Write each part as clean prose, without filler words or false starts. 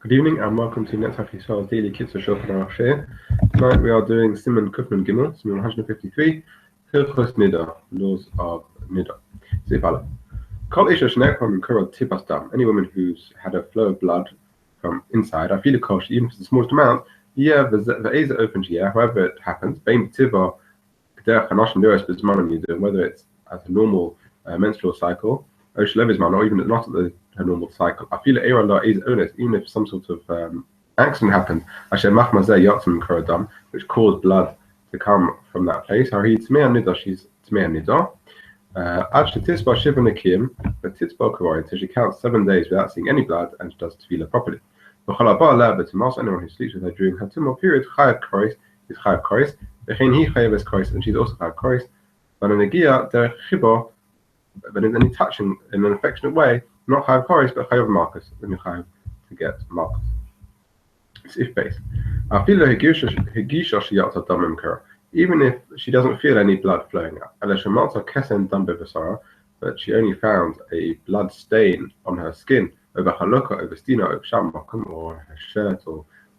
Good evening and welcome to Netzach Yisrael's daily Kitzur Shulchan Aruch. Tonight we are doing Siman Gimel, Siman 153, Hilchos Nida, Laws of Nida. Sif Aleph. Kol Isha Shnekram Kurad Tipas Dam. Any woman who's had a flow of blood from inside, I feel a kosh, even if it's the smallest amount, the open however it happens, Bain Tiva, Gderech Hanosh Niras Bizmanim you do, whether it's at a normal menstrual cycle, or even not at her normal cycle. I feel even if some sort of accident happened, which caused blood to come from that place. She's Tmei Nida. Until she counts 7 days without seeing any blood and she does tefillah properly. But anyone who sleeps with her during her tumor period, chayav koris is chayav koris. And she's also chayav koris. But in a gia, der chibah, but in any touching in an affectionate way, not chayav koris, but chayav marcus. Then you chayav to get marcus. It's if base. Even if she doesn't feel any blood flowing out, but she only found a blood stain on her skin, over halukah, over stina, over shamakum, or her shirt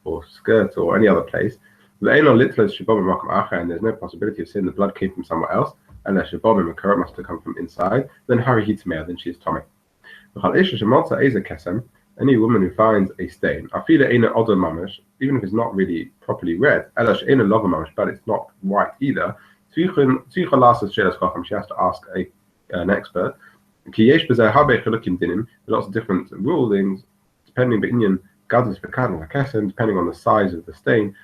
or skirt or any other place. And there's no possibility of saying the blood came from somewhere else, unless Shabbat Makar must have come from inside, then Hari Hitmea, then she is Tomei. Any woman who finds a stain, even if it's not really properly red, but it's not white either, she has to ask an expert. There's lots of different rulings depending on the size of the stain.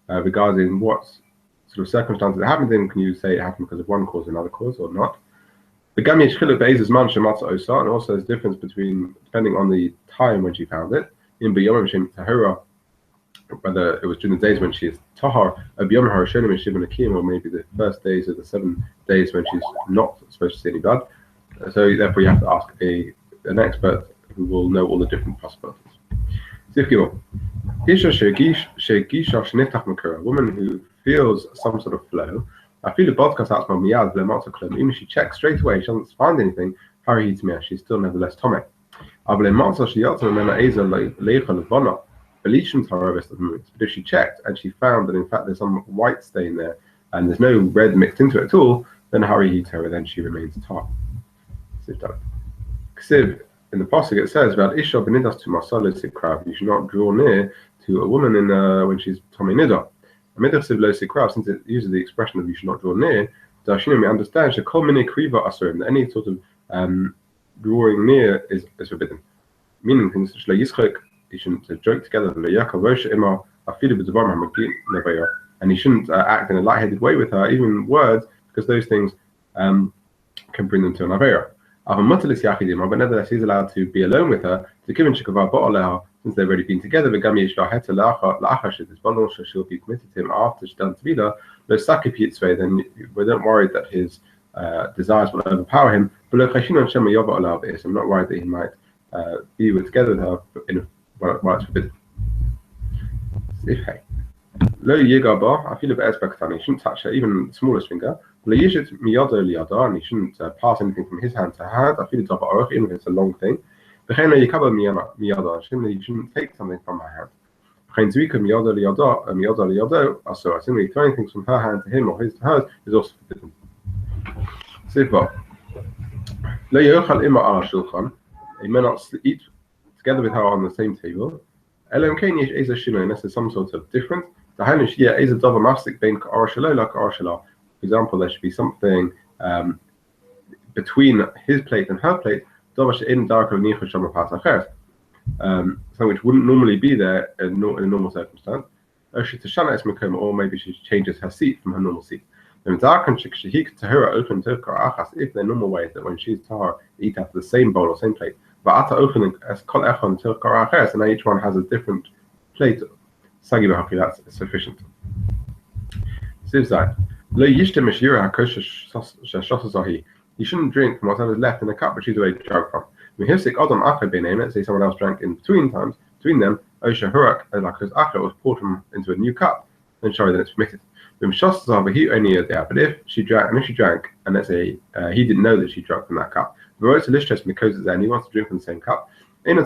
Regarding what sort of circumstances it happened in, can you say it happened because of one cause or another cause or not? And also there's difference between depending on the time when she found it. In whether it was during the days when she is tahar, or maybe the first days of the 7 days when she's not supposed to see any blood. So therefore you have to ask an expert who will know all the different possibilities. A woman who feels some sort of flow, even if she checks straight away, she doesn't find anything, she's still nevertheless Tomei. But if she checked and she found that in fact there's some white stain there and there's no red mixed into it at all, then then she remains tar. In the pasuk it says about Isha b'nidas to masalos sikrav. You should not draw near to a woman when she's Tomei Nida. Since it uses the expression of you should not draw near, we understand that any sort of drawing near is forbidden. Meaning things you shouldn't joke together, and you shouldn't act in a light-headed way with her, even words, because those things can bring them to an avera. But nevertheless, he's allowed to be alone with her, since they've already been together. She'll be committed to him after she's done tefillah. Then we don't worry that his desires will overpower him. I'm not worried that he might be together with her while it's forbidden. I feel he shouldn't touch her, even the smallest finger. And he shouldn't pass anything from his hand to her hand. I feel Aruch, even if it's a long thing. He shouldn't take something from her hand. Simply throwing things from her hand to him or his to hers is also forbidden. He may not eat together with her on the same table. Unless there's some sort of difference. For example, there should be something between his plate and her plate, something which wouldn't normally be there in a normal circumstance. Or maybe she changes her seat from her normal seat. If the normal way is that when she's tahar, eat out of the same bowl or same plate, but and now each one has a different plate, that's sufficient. He shouldn't drink from whatever's left in the cup which he's already drunk from. Let's say someone else drank in between them, Aruch was poured into a new cup. then sorry, then it's permitted. But if she drank, and let's say he didn't know that she drank from that cup, and he wants to drink from the same cup, then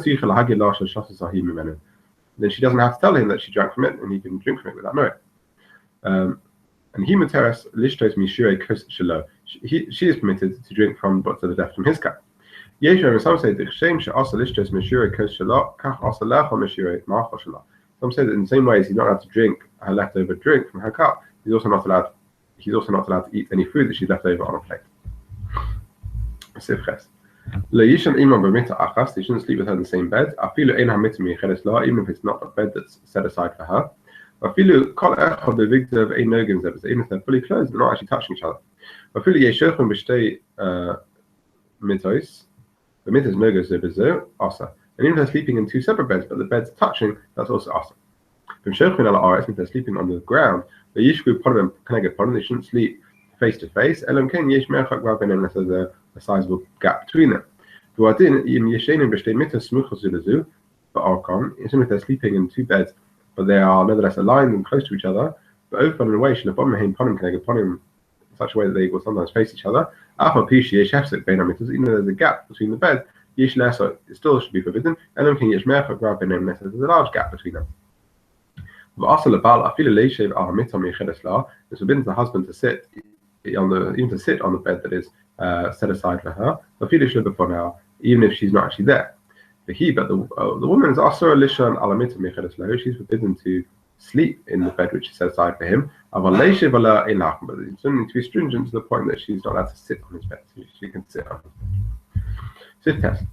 she doesn't have to tell him that she drank from it, and he can drink from it without knowing. And he materes lishtos mishure kos shelo. She is permitted to drink from but to the death from his cup. Some say that shame she'asa lishtos mishure kos shelo kach asa lecha mishure ma'achos shelo. Some say that in the same way as he's not allowed to drink her leftover drink from her cup, he's also not allowed to eat any food that she's left over on a plate. Sifches. They shouldn't sleep with her in the same bed. Even if it's not a bed that's set aside for her. Even if they're fully clothed, they're not actually touching each other. And even if they're sleeping in two separate beds, but the beds are touching, that's also asa. If they're sleeping on the ground, they shouldn't sleep face to face. Unless there's a sizable gap between them. Even if they're sleeping in two beds, but they are nevertheless aligned and close to each other, but open in a way, in such a way that they will sometimes face each other. Even though there's a gap between the beds, it still should be forbidden. And there's a large gap between them. It's forbidden for the husband to sit on the bed that is set aside for her, even if she's not actually there. But the woman is also she's forbidden to sleep in the bed which is set aside for him. But it doesn't need to be stringent to the point that she's not allowed to sit on his bed. She can sit on his bed.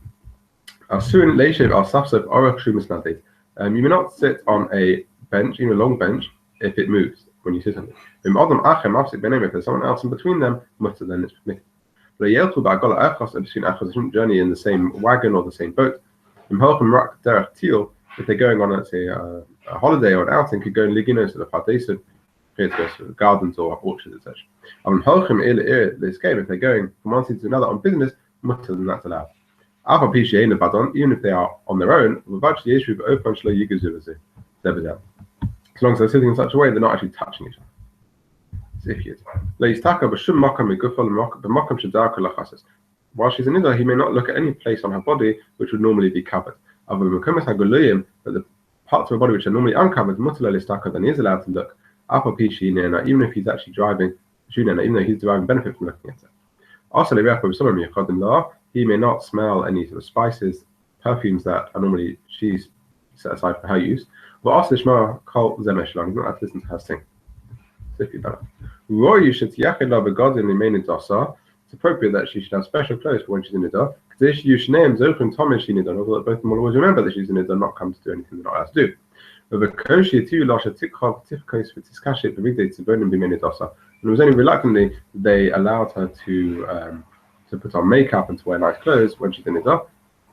You may not sit on a bench, even a long bench, if it moves when you sit on it. If there's someone else in between them, then it's permitted. But they shouldn't journey in the same wagon or the same boat. If they're going on, let's say, a holiday or an outing, could go and liginos to the Fadesa, gardens or orchards, etc. If they're going from one city to another on business, then that's allowed. Even if they are on their own, as long as they're sitting in such a way, they're not actually touching each other. While she's in Nida, he may not look at any place on her body which would normally be covered. But the parts of her body which are normally uncovered, then he is allowed to look. Even if he's actually driving, even though he's deriving benefit from looking at it. Also, he may not smell any sort of spices, perfumes that are normally she's set aside for her use. But also, he's not allowed to listen to her sing. It's appropriate that she should have special clothes for when she's in Nida. Although both of them will always remember that she's in Nida, not come to do anything they're not allowed to do. And it was only reluctantly they allowed her to put on makeup and to wear nice clothes when she's in Nida.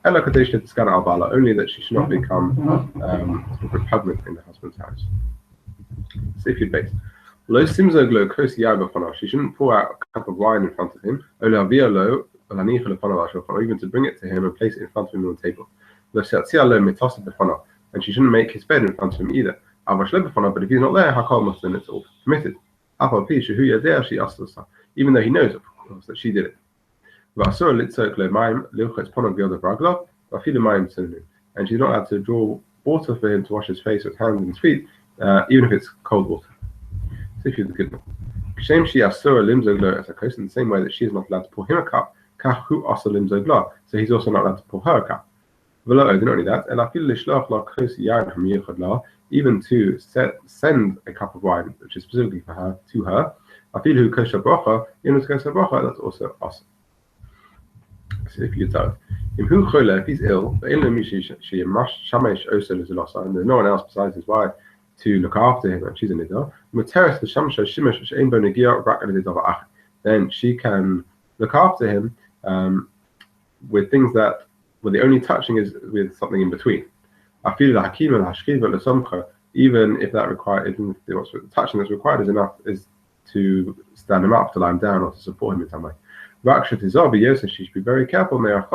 Only that she should not become repugnant in the husband's house. Safety base. She shouldn't pour out a cup of wine in front of him, or even to bring it to him and place it in front of him on the table. And she shouldn't make his bed in front of him either. But if he's not there, then it's all permitted. Even though he knows, of course, that she did it. And she's not allowed to draw water for him to wash his face with hands and his feet, even if it's cold water. So if you're the good one. In the same way that she is not allowed to pour him a cup, so he's also not allowed to pour her a cup. Not only that, even to send a cup of wine, which is specifically for her, to her, that's also awesome. So if you tell if he's ill, and there's no one else besides his wife to look after him, and she's in Nida, then she can look after him with things that, the only touching is with something in between. Even if the touching that's required is enough, is to stand him up, to lie him down, or to support him in some way. She should be very careful not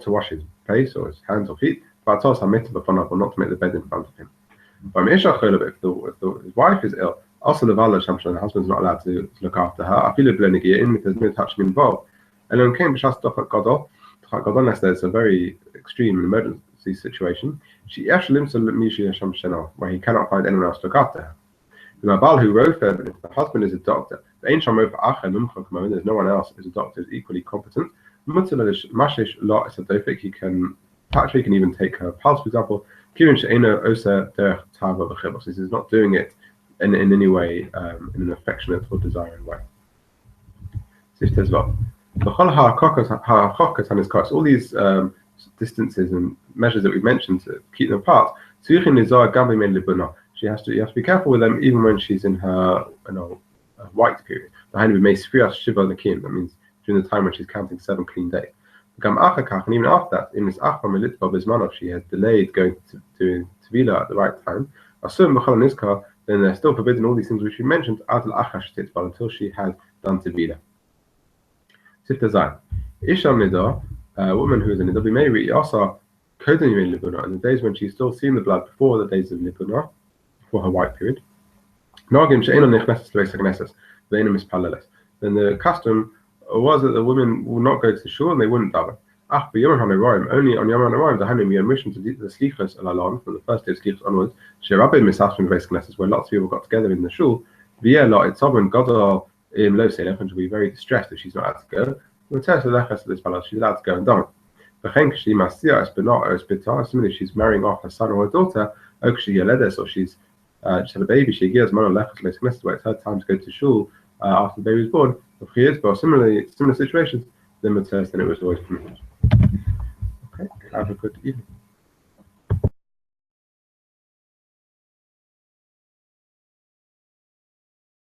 to wash his face or his hands or feet, but not to make the bed in front of him. If his wife is ill, also the the husband's not allowed to look after her. I feel a blending if there's no touching involved. And then came B'shas Dochak Gadol, unless there's a very extreme emergency situation, where he cannot find anyone else to look after her. If the husband is a doctor, there's no one else is a doctor is equally competent. He can touch, he can even take her pulse, for example. This is not doing it in any way, in an affectionate or desiring way. All these distances and measures that we've mentioned to keep them apart. You have to be careful with them even when she's in her white period. That means during the time when she's counting 7 clean days. And even after that, she has delayed going to doing Tevila at the right time. Then they're still forbidden all these things which we mentioned until she has done Tevila. Isham Nida, a woman who is in Nida, may read also in the days when she's still seeing the blood before the days of Nibuna, for her white period. Then the custom was that the women would not go to the shul and they wouldn't daven. Only on Yom HaNoraim, the Hanim, we had mission to the Slichos Alalon from the first day of Slichos onwards. Where lots of people got together in the shul. And she'll be very distressed if she's not allowed to go. She's allowed to go and daven. Similarly, she's marrying off her son or her daughter, or she's just had a baby, she gives where it's her time to go to shul after the baby was born. But similar situations, then it was always permitted. Okay, have a good evening.